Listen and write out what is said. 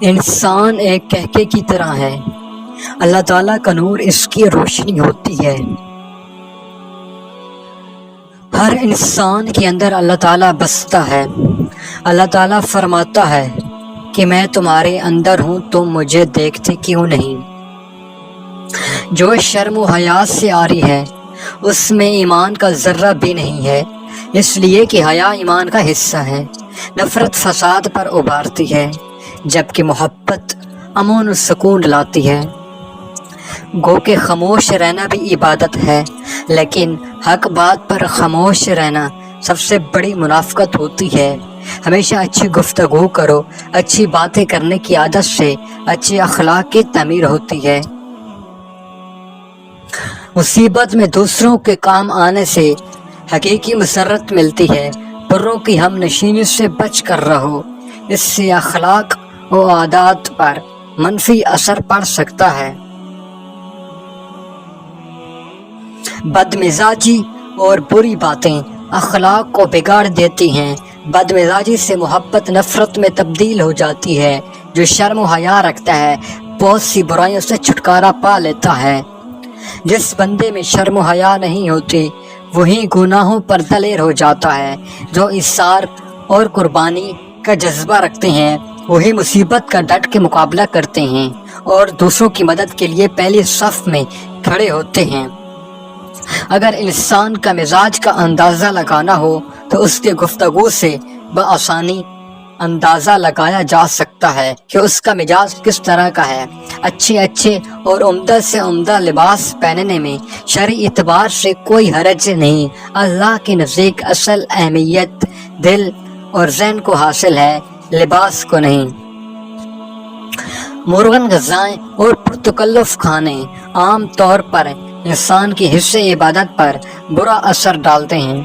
انسان ایک کہکے کی طرح ہے، اللہ تعالیٰ کا نور اس کی روشنی ہوتی ہے۔ ہر انسان کے اندر اللہ تعالیٰ بستا ہے۔ اللہ تعالیٰ فرماتا ہے کہ میں تمہارے اندر ہوں، تم مجھے دیکھتے کیوں نہیں؟ جو شرم و حیا سے عاری ہے اس میں ایمان کا ذرہ بھی نہیں ہے، اس لیے کہ حیا ایمان کا حصہ ہے۔ نفرت فساد پر ابھارتی ہے، جبکہ محبت امن و سکون لاتی ہے۔ گو کہ خاموش رہنا بھی عبادت ہے، لیکن حق بات پر خاموش رہنا سب سے بڑی منافقت ہوتی ہے۔ ہمیشہ اچھی گفتگو کرو، اچھی باتیں کرنے کی عادت سے اچھے اخلاق کی تعمیر ہوتی ہے۔ مصیبت میں دوسروں کے کام آنے سے حقیقی مسرت ملتی ہے۔ بروں کی ہم نشینی سے بچ کر رہو، اس سے اخلاق و عادات پر منفی اثر پڑ سکتا ہے۔ بد مزاجی اور بری باتیں اخلاق کو بگاڑ دیتی ہیں۔ بد مزاجی سے محبت نفرت میں تبدیل ہو جاتی ہے۔ جو شرم و حیا رکھتا ہے بہت سی برائیوں سے چھٹکارا پا لیتا ہے۔ جس بندے میں شرم و حیا نہیں ہوتی وہی گناہوں پر دلیر ہو جاتا ہے۔ جو ایثار اور قربانی کا جذبہ رکھتے ہیں وہی مصیبت کا ڈٹ کے مقابلہ کرتے ہیں اور دوسروں کی مدد کے لیے پہلی صف میں کھڑے ہوتے ہیں۔ اگر انسان کا مزاج کا اندازہ لگانا ہو تو اس کے گفتگو سے بآسانی اندازہ لگایا جا سکتا ہے کہ اس کا مزاج کس طرح کا ہے۔ اچھے اور عمدہ سے عمدہ لباس پہننے میں شرعی اعتبار سے کوئی حرج نہیں۔ اللہ کے نزدیک اصل اہمیت دل اور ذہن کو حاصل ہے، لباس کو نہیں۔ مرغن غذائیں اور پرتکلف کھانے عام طور پر انسان کی حصے عبادت پر برا اثر ڈالتے ہیں۔